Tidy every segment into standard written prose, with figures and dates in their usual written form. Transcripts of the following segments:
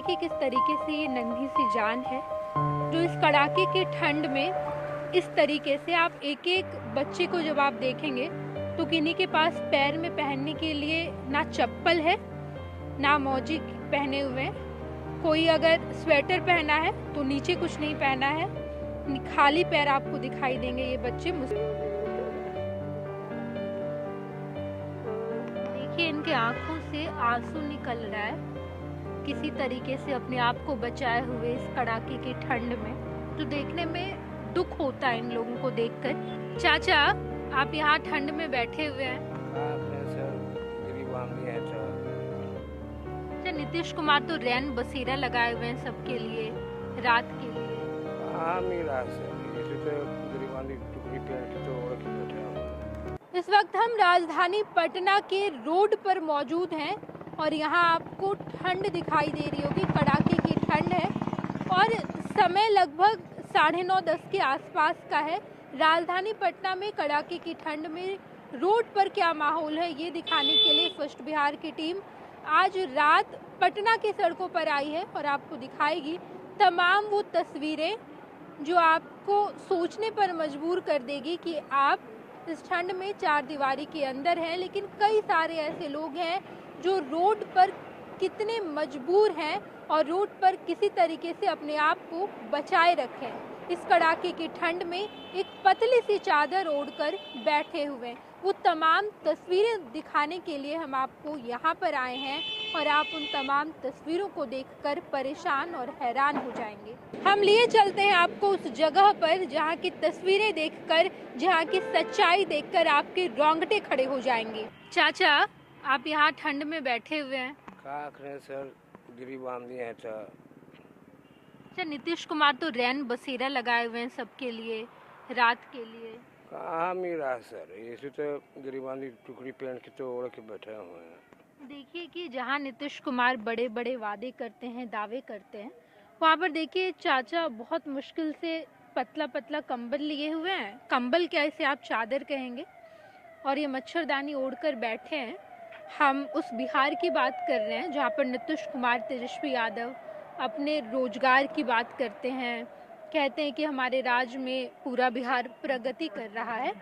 देखिए किस तरीके से ये नन्ही सी जान है जो इस कड़ाके की ठंड में इस तरीके से आप एक एक बच्चे को जब आप देखेंगे तो किन्हीं के पास पैर में पहनने के लिए ना चप्पल है ना मोजे पहने हुए हैं। कोई अगर स्वेटर पहना है तो नीचे कुछ नहीं पहना है, खाली पैर आपको दिखाई देंगे ये बच्चे। देखिए इनके आंखों से आंसू निकल रहा है किसी तरीके से अपने आप को बचाए हुए इस कड़ाके की ठंड में। तो देखने में दुख होता है इन लोगों को देखकर। चाचा आप यहाँ ठंड में बैठे हुए हैं। अच्छा, नीतीश कुमार तो रैन बसेरा लगाए हुए हैं सबके लिए रात के लिए। इस वक्त हम राजधानी पटना के रोड पर मौजूद हैं और यहाँ आपको ठंड दिखाई दे रही होगी, कड़ाके की ठंड है और समय लगभग 9:30-10 के आसपास का है। राजधानी पटना में कड़ाके की ठंड में रोड पर क्या माहौल है ये दिखाने के लिए फर्स्ट बिहार की टीम आज रात पटना की सड़कों पर आई है और आपको दिखाएगी तमाम वो तस्वीरें जो आपको सोचने पर मजबूर कर देगी कि आप इस ठंड में चार दीवारी के अंदर हैं, लेकिन कई सारे ऐसे लोग हैं जो रोड पर कितने मजबूर हैं और रोड पर किसी तरीके से अपने आप को बचाए रखें। इस कड़ाके की ठंड में एक पतली सी चादर ओढ़कर बैठे हुए हैं। वो तमाम तस्वीरें दिखाने के लिए हम आपको यहाँ पर आए हैं और आप उन तमाम तस्वीरों को देखकर परेशान और हैरान हो जाएंगे। हम लिए चलते हैं आपको उस जगह पर जहाँ की तस्वीरें देखकर, जहाँ की सच्चाई देखकर आपके रोंगटे खड़े हो जाएंगे। चाचा आप यहाँ ठंड में बैठे हुए हैं। सर गरीब आदमी है तो। अच्छा, नीतीश कुमार तो रैन बसेरा लगाए हुए हैं सबके लिए रात के लिए। कहाँ मिला सर, ऐसे तो गरीब आदमी टुकड़ी पहन के तो ओढ़ के बैठे हुए हैं। देखिए कि जहाँ नीतीश कुमार बड़े बड़े वादे करते हैं, दावे करते हैं, वहाँ पर देखिए चाचा बहुत मुश्किल से पतला पतला कंबल लिए हुए हैं। कंबल क्या, इसे आप चादर कहेंगे, और ये मच्छरदानी ओढ़कर बैठे हैं। हम उस बिहार की बात कर रहे हैं जहाँ पर नीतीश कुमार, तेजस्वी यादव अपने रोजगार की बात करते हैं, कहते हैं कि हमारे राज्य में पूरा बिहार प्रगति कर रहा है।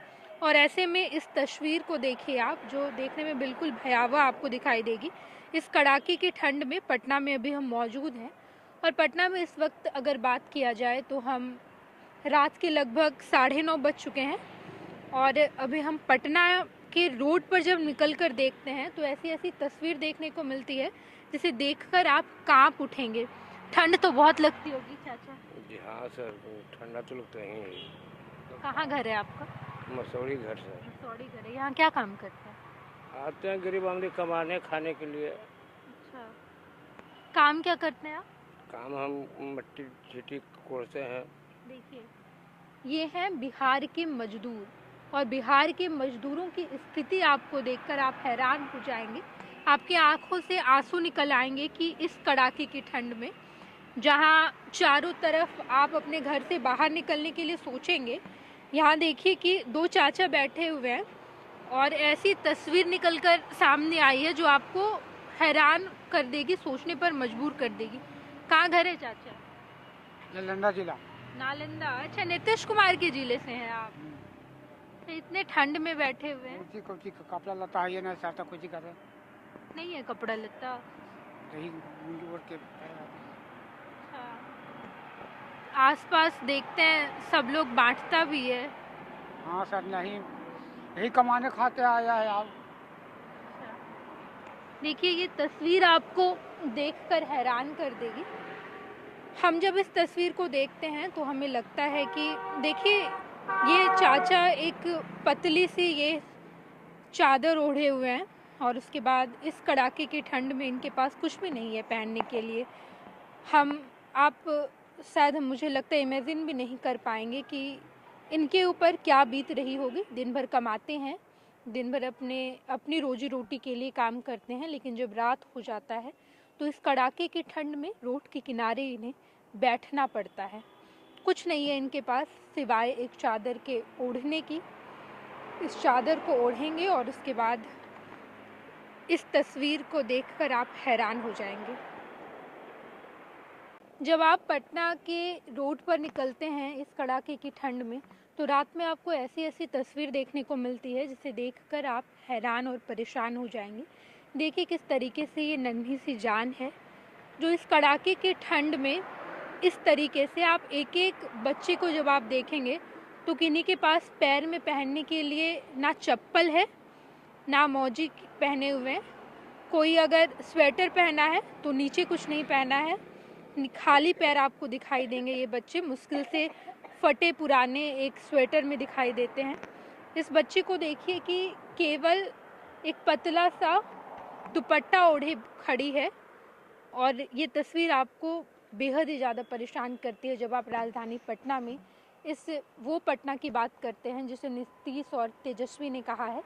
और ऐसे में इस तस्वीर को देखिए आप, जो देखने में बिल्कुल भयावह आपको दिखाई देगी। इस कड़ाके की ठंड में पटना में अभी हम मौजूद हैं और पटना में इस वक्त अगर बात किया जाए तो हम रात के लगभग 9:30 बज चुके हैं और अभी हम पटना के रोड पर जब निकल कर देखते हैं तो ऐसी ऐसी तस्वीर देखने को मिलती है जिसे देखकर आप कांप उठेंगे। ठंड तो बहुत लगती होगी चाचा। जी हाँ सर, ठंडा तो लगता ही है। कहाँ घर है आपका? मसौड़ी घर सर। मसौड़ी घर है। यहाँ क्या काम करते हैं? आते हैं गरीब आदमी कमाने खाने के लिए। अच्छा, काम क्या करते हैं आप? काम हम मिट्टी झिटी कोड़ते हैं। देखिए ये हैं बिहार के मजदूर और बिहार के मजदूरों की स्थिति आपको देखकर आप हैरान हो जाएंगे। आपकी आंखों से आंसू निकल आएंगे कि इस कड़ाके की ठंड में जहां चारों तरफ आप अपने घर से बाहर निकलने के लिए सोचेंगे, यहाँ देखिए कि दो चाचा बैठे हुए हैं और ऐसी तस्वीर निकलकर सामने आई है जो आपको हैरान कर देगी, सोचने पर मजबूर कर देगी। कहाँ घर है चाचा? नालंदा जिला। नालंदा। अच्छा, नीतीश कुमार के जिले से हैं आप। तो इतने ठंड में बैठे हुए हैं। कुछ कपड़ा लता है ना साथ कुछ करे नहीं है कपड़ा लत्ता। यही ओढ़ के। अच्छा, आसपास देखते हैं सब लोग बांटता भी है। हाँ सर, नहीं यही कमाने खाते आया है आप। देखिए ये तस्वीर आपको देखकर हैरान कर देगी। हम जब इस तस्वीर को देखते हैं तो हमें लगता है कि देखिए ये चाचा एक पतली सी ये चादर ओढ़े हुए हैं और उसके बाद इस कड़ाके की ठंड में इनके पास कुछ भी नहीं है पहनने के लिए। आप शायद मुझे लगता है इमेजिन भी नहीं कर पाएंगे कि इनके ऊपर क्या बीत रही होगी। दिन भर कमाते हैं, दिन भर अपनी रोजी रोटी के लिए काम करते हैं, लेकिन जब रात हो जाता है तो इस कड़ाके की ठंड में रोड के किनारे इन्हें बैठना पड़ता है। कुछ नहीं है इनके पास सिवाय एक चादर के ओढ़ने की। इस चादर को ओढ़ेंगे और उसके बाद इस तस्वीर को देखकर आप हैरान हो जाएंगे। जब आप पटना के रोड पर निकलते हैं इस कड़ाके की ठंड में, तो रात में आपको ऐसी ऐसी तस्वीर देखने को मिलती है जिसे देखकर आप हैरान और परेशान हो जाएंगे। देखिए किस तरीके से ये नन्ही सी जान है जो इस कड़ाके की ठंड में इस तरीके से आप एक एक बच्चे को जब आप देखेंगे तो किन्हीं के पास पैर में पहनने के लिए ना चप्पल है ना मोजी पहने हुए हैं। कोई अगर स्वेटर पहना है तो नीचे कुछ नहीं पहना है, खाली पैर आपको दिखाई देंगे। ये बच्चे मुश्किल से फटे पुराने एक स्वेटर में दिखाई देते हैं। इस बच्चे को देखिए कि केवल एक पतला सा दुपट्टा ओढ़े खड़ी है और ये तस्वीर आपको बेहद ही ज़्यादा परेशान करती है जब आप राजधानी पटना में इस वो पटना की बात करते हैं जिसे नीतीश और तेजस्वी ने कहा है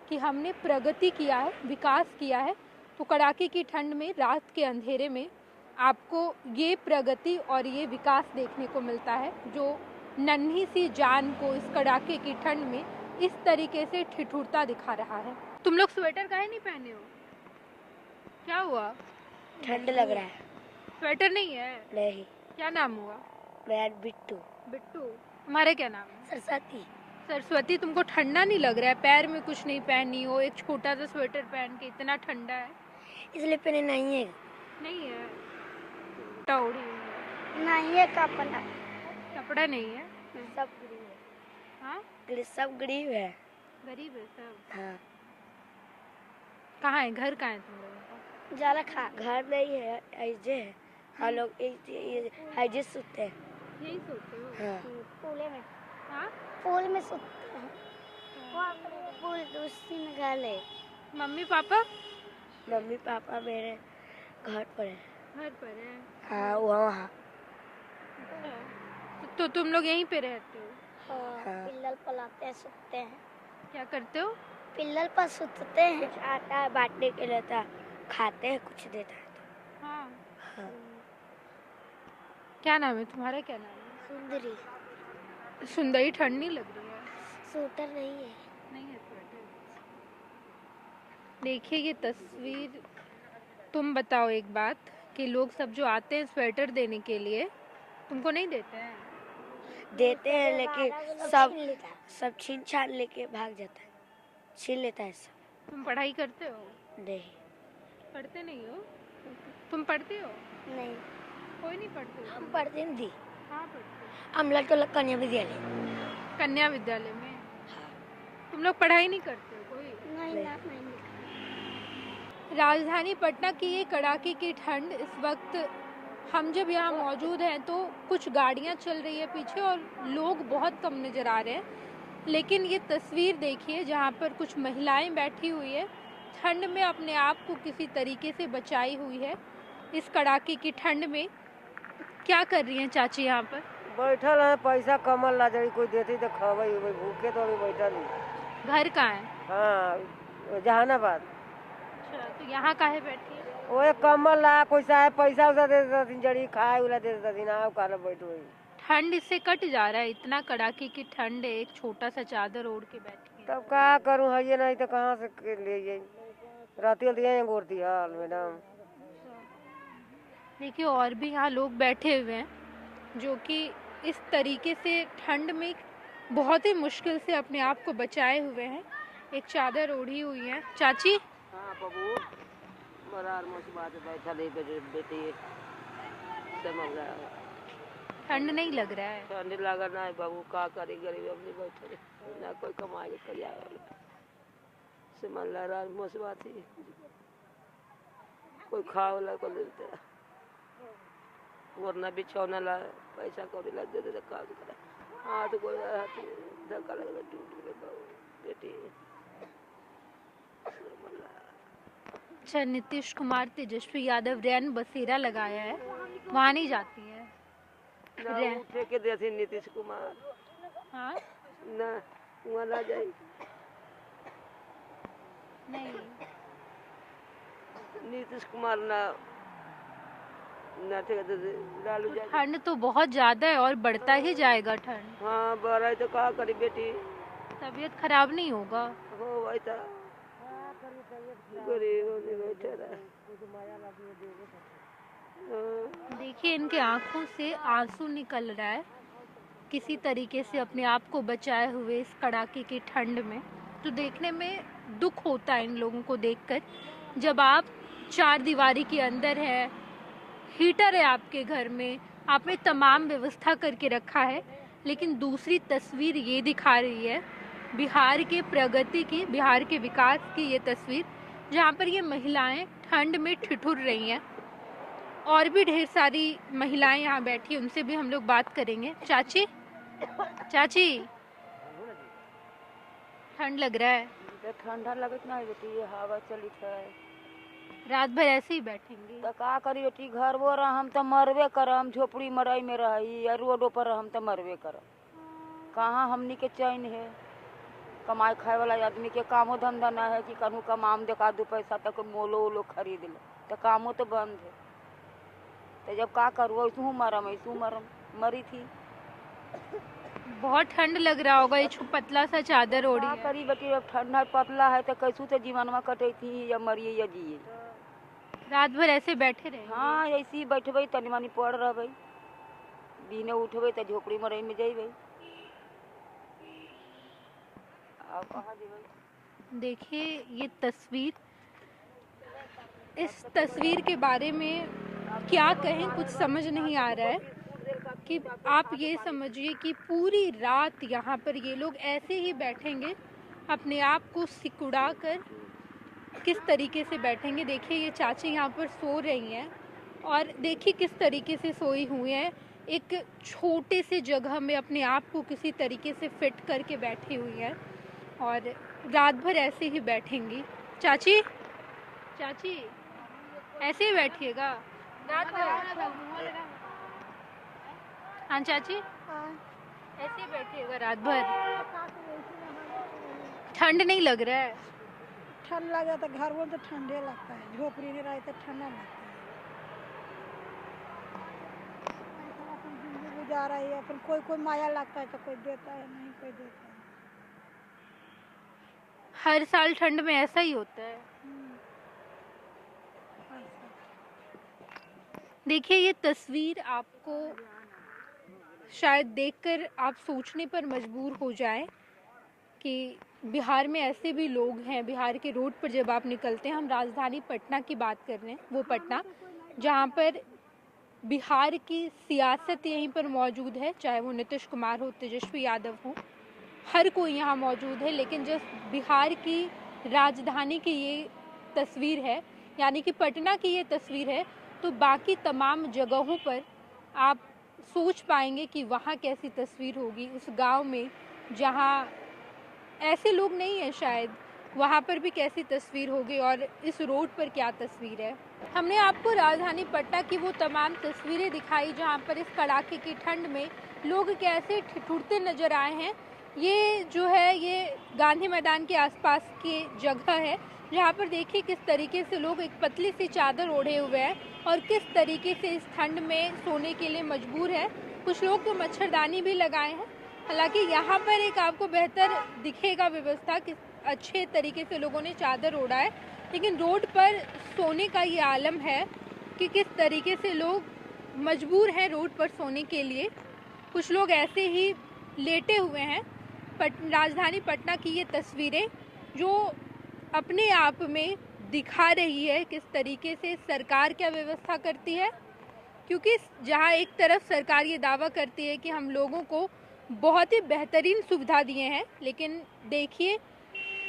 कि हमने प्रगति किया है, विकास किया है। तो कड़ाके की ठंड में रात के अंधेरे में आपको ये प्रगति और ये विकास देखने को मिलता है जो नन्ही सी जान को इस कड़ाके की ठंड में इस तरीके से ठिठुरता दिखा रहा है। तुम लोग स्वेटर काहे नहीं पहने हो? क्या हुआ? ठंड लग रहा है। स्वेटर नहीं है? नहीं। क्या नाम हुआ? मेरा बिट्टू। बिट्टू। तुम्हारे क्या नाम है? सरस्वती। सरस्वती, तुमको ठंडा नहीं लग रहा है? पैर में कुछ नहीं पहनी हो, एक छोटा सा स्वेटर पहन के, इतना ठंडा है। इसलिए पहने नहीं है। नहीं है? टोड़ी नहीं है कपड़ा। कपड़ा नहीं है? सब गरीब है। हाँ, सब गरीब है। गरीब है सब। हाँ। कहाँ है घर? कहाँ है तुम लोगों का? ज्यादा घर नहीं है, ऐसे है हम लोग। ऐसे सोते हैं। यही सोते हो? हाँ। पूले में। हाँ, पूल में सोते हैं। वहाँ पर पूल दूसरी में घर है। Mummy papa? मम्मी पापा मेरे घर पर है। घर पर है? हाँ वहाँ। तो तुम लोग यहीं पे रहते हो? हाँ। पिल्लल पर लाते हैं, सोते हैं। क्या करते हो? पिल्लल पर सोते हैं। कुछ आता है बांटने के लिए था, खाते हैं, कुछ देता है तो। हाँ। हाँ। क्या नाम है तुम्हारा? क्या नाम है? सुंदरी। सुंदरी। ठंड नहीं लग रही है? स्वेटर नहीं है। नहीं है स्वेटर। देखिए ये तस्वीर। तुम बताओ एक बात कि लोग सब जो आते हैं स्वेटर देने के लिए तुमको नहीं देते हैं? देते हैं लेकिन सब छीन छान लेके भाग जाता है, छीन लेता है सब। तुम पढ़ाई करते हो? नहीं। पढ़ते नहीं हो? तुम पढ़ते हो? नहीं, कोई नहीं पढ़ते हो? हम पढ़ते नहीं थी। हाँ पढ़ते हो। हम लड़के लोग कन्या विद्यालय। कन्या विद्यालय में? हाँ। तुम लोग पढ़ाई नहीं करते हो कोई? नहीं, नहीं। राजधानी पटना की ये कड़ाके की ठंड इस वक्त हम जब यहाँ मौजूद हैं तो कुछ गाड़ियाँ चल रही है पीछे और लोग बहुत कम नज़र आ रहे हैं। लेकिन ये तस्वीर देखिए जहाँ पर कुछ महिलाएं बैठी हुई है, ठंड में अपने आप को किसी तरीके से बचाई हुई है इस कड़ाके की ठंड में। क्या कर रही हैं चाची यहाँ पर? बैठल है, पैसा कमल ला जड़ी कोई देती तो खबै, भूखे तो अभी बैठल ही। घर कहाँ है? हाँ जहानाबाद। अच्छा, तो यहाँ काहे बैठी है? ओए कमल ला कोई साहब पैसा उसा दे देता जड़ी खाए उला दे देता आओ काला बैठो। ठंड इससे कट जा रहा है, इतना कड़ाके की ठंड है, एक छोटा सा चादर ओढ़ के बैठी है। तब क्या करूँ, है ये नहीं तो कहाँ से ले जाए, राती दिए गोरती हाल मैडम। देखिए और भी यहाँ लोग बैठे हुए हैं जो कि इस तरीके से ठंड में बहुत ही मुश्किल से अपने आप को बचाए हुए हैं, एक चादर ओढ़ी हुई है। चाची? हाँ बबू बरार बात बैठा नहीं बेटी समझ रहा है। ठंड नहीं लग रहा है? ठंड लगा ना है बाबू, का करी गरीब अपनी बैठे ना कोई कमाई करिया समझ रहा बात ही कोई खाओ ला को देते वरना बिछौना ला पैसा कौड़ी लग देते तो काम करे। हाँ तो कोई धक्का लगे टूट गए बेटी। अच्छा, नीतीश कुमार तेजस्वी यादव रैन बसेरा लगाया है, वहाँ नहीं जाती है? ना उठे के देते नीतीश कुमार। हाँ ना वहाँ ना जाए नहीं। नीतीश कुमार ना लालू जाए। ठंड तो बहुत ज्यादा है और बढ़ता ही जाएगा ठंड। हाँ बढ़ा तो क्या करी बेटी, तबीयत खराब नहीं होगा? हो भाई था गरीब बैठे रहे देखिए इनके आंखों से आंसू निकल रहा है, किसी तरीके से अपने आप को बचाए हुए इस कड़ाके की ठंड में। तो देखने में दुख होता है इन लोगों को देखकर, जब आप चार दीवारी के अंदर है, हीटर है आपके घर में, आपने तमाम व्यवस्था करके रखा है, लेकिन दूसरी तस्वीर ये दिखा रही है बिहार के प्रगति की, बिहार के विकास की ये तस्वीर, जहाँ पर ये महिलाएं ठंड में ठिठुर रही हैं। और भी ढेर सारी महिलाएं यहाँ बैठी, उनसे भी हम लोग बात करेंगे। चाची, चाची, ठंड लग रहा है? तो ठंडा लगत नहीं बेटी, ये हवा चली है। रात भर ऐसे ही बैठेंगे? तो का करी बेटी, घर वो रह हम तो मरबे करम, झोपड़ी मरई में रही या रोडों पर हम तो मरबे करम। कहाँ हमनी के चैन है? कमाई खाए वाला आदमी के कामो धंधा ना है कि कहूँ कमाम देखा दो पैसा तक मोलो वोलो खरीद ले, तो कामो तो बंद है। तो जब का करूँ ऐसू मरम, ऐसू मरम, मरी थी। बहुत ठंड लग रहा होगा, ये पतला सा चादर ओढ़ी का है। करी बेटी, अब ठंडा पतला है तो कैसू तो जीवन में कटे थी, या मरिए या जिए। रात भर ऐसे बैठे रहे? हाँ ऐसे ही बैठबे, तनी मनी पड़ रहे, दिने उठबे तो झोपड़ी मरई में जेबे। देखिए ये तस्वीर, इस तस्वीर के बारे में क्या कहें, कुछ समझ नहीं आ रहा है। कि आप ये समझिए कि पूरी रात यहाँ पर ये लोग ऐसे ही बैठेंगे, अपने आप को सिकुड़ा कर किस तरीके से बैठेंगे। देखिए ये चाची यहाँ पर सो रही हैं, और देखिए किस तरीके से सोई हुई हैं, एक छोटे से जगह में अपने आप को किसी तरीके से फिट करके बैठी हुई हैं, और रात भर ऐसे ही बैठेंगी। चाची, चाची ऐसे ही बैठिएगा रात भर? हाँ चाची, ऐसे ही बैठिएगा रात भर? ठंड नहीं लग रहा है? ठंड लगा तो घर में तो ठंडे लगता है, झोपड़ी नहीं रहे तो ठंडा लगता है। गुजारा है अपन, कोई कोई माया लगता है तो कोई देता है, नहीं कोई देता है। हर साल ठंड में ऐसा ही होता है? देखिए ये तस्वीर आपको शायद देखकर आप सोचने पर मजबूर हो जाए कि बिहार में ऐसे भी लोग हैं। बिहार के रोड पर जब आप निकलते हैं, हम राजधानी पटना की बात कर रहे हैं, वो पटना जहाँ पर बिहार की सियासत यहीं पर मौजूद है, चाहे वो नीतीश कुमार हो, तेजस्वी यादव हो, हर कोई यहाँ मौजूद है। लेकिन जब बिहार की राजधानी की ये तस्वीर है, यानी कि पटना की ये तस्वीर है, तो बाकी तमाम जगहों पर आप सोच पाएंगे कि वहाँ कैसी तस्वीर होगी। उस गांव में जहाँ ऐसे लोग नहीं हैं शायद, वहाँ पर भी कैसी तस्वीर होगी, और इस रोड पर क्या तस्वीर है। हमने आपको राजधानी पटना की वो तमाम तस्वीरें दिखाई जहाँ पर इस कड़ाके की ठंड में लोग कैसे ठिठुरते नजर आए हैं। ये जो है ये गांधी मैदान के आसपास की जगह है, जहाँ पर देखिए किस तरीके से लोग एक पतली सी चादर ओढ़े हुए हैं और किस तरीके से इस ठंड में सोने के लिए मजबूर है। कुछ लोग तो मच्छरदानी भी लगाए हैं। हालांकि यहाँ पर एक आपको बेहतर दिखेगा व्यवस्था कि अच्छे तरीके से लोगों ने चादर ओढ़ा है, लेकिन रोड पर सोने का ये आलम है कि किस तरीके से लोग मजबूर हैं रोड पर सोने के लिए। कुछ लोग ऐसे ही लेटे हुए हैं। राजधानी पटना की ये तस्वीरें जो अपने आप में दिखा रही है किस तरीके से सरकार क्या व्यवस्था करती है, क्योंकि जहां एक तरफ सरकार ये दावा करती है कि हम लोगों को बहुत ही बेहतरीन सुविधा दिए हैं, लेकिन देखिए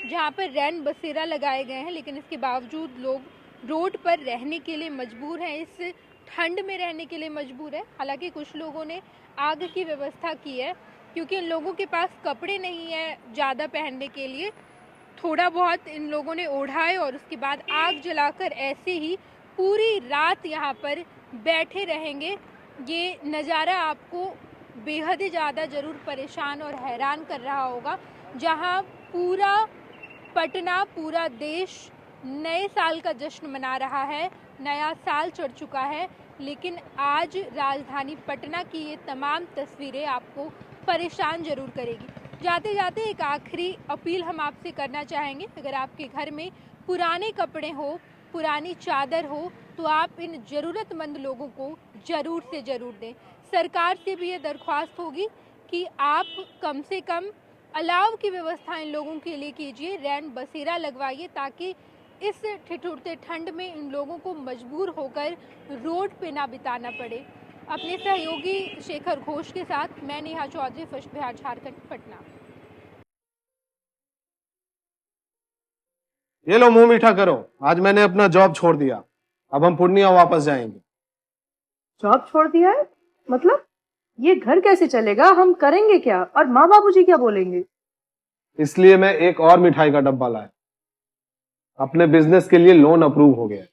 जहां पर रैन बसेरा लगाए गए हैं, लेकिन इसके बावजूद लोग रोड पर रहने के लिए मजबूर हैं, इस ठंड में रहने के लिए मजबूर है। हालांकि कुछ लोगों ने आग की व्यवस्था की है, क्योंकि इन लोगों के पास कपड़े नहीं है ज़्यादा पहनने के लिए, थोड़ा बहुत इन लोगों ने ओढ़ा है और उसके बाद आग जलाकर ऐसे ही पूरी रात यहाँ पर बैठे रहेंगे। ये नज़ारा आपको बेहद ही ज़्यादा ज़रूर परेशान और हैरान कर रहा होगा, जहाँ पूरा पटना, पूरा देश नए साल का जश्न मना रहा है, नया साल चढ़ चुका है, लेकिन आज राजधानी पटना की ये तमाम तस्वीरें आपको परेशान ज़रूर करेगी। जाते जाते एक आखिरी अपील हम आपसे करना चाहेंगे, अगर आपके घर में पुराने कपड़े हो, पुरानी चादर हो, तो आप इन ज़रूरतमंद लोगों को ज़रूर से ज़रूर दें। सरकार से भी ये दरख्वास्त होगी कि आप कम से कम अलाव की व्यवस्था इन लोगों के लिए कीजिए, रैन बसेरा लगवाइए, ताकि इस ठिठुरते ठंड में इन लोगों को मजबूर होकर रोड पे ना बिताना पड़े। अपने सहयोगी शेखर घोष के साथ मैं नेहा चौधरी, फर्स्ट बिहार झारखंड, पटना। ये लो मुंह मीठा करो, आज मैंने अपना जॉब छोड़ दिया, अब हम पूर्णिया वापस जाएंगे। जॉब छोड़ दिया है? मतलब ये घर कैसे चलेगा? हम करेंगे क्या? और माँ बाबूजी क्या बोलेंगे? इसलिए मैं एक और मिठाई का डब्बा लाया। अपने बिजनेस के लिए लोन अप्रूव हो गया।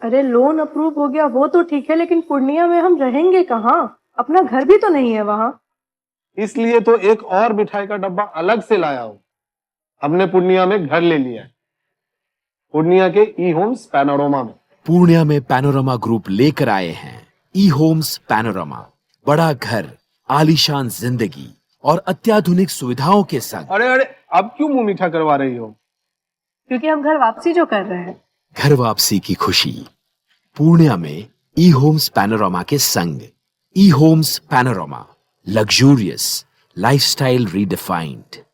अरे लोन अप्रूव हो गया वो तो ठीक है, लेकिन पूर्णिया में हम रहेंगे कहाँ? अपना घर भी तो नहीं है वहाँ। इसलिए तो एक और मिठाई का डब्बा अलग से लाया हूँ। हमने पूर्णिया में घर ले लिया है, पूर्णिया के ई होम्स पैनोरमा में। पूर्णिया में पैनोरमा ग्रुप लेकर आए हैं ई होम्स पैनोरमा, बड़ा घर, आलीशान जिंदगी और अत्याधुनिक सुविधाओं के संग। अरे अरे, अब क्यों मुंह मीठा करवा रही हो? क्योंकि हम घर वापसी जो कर रहे हैं। घर वापसी की खुशी पूर्णिया में ई होम्स पैनोरमा के संग। ई Homes Panorama, luxurious lifestyle redefined.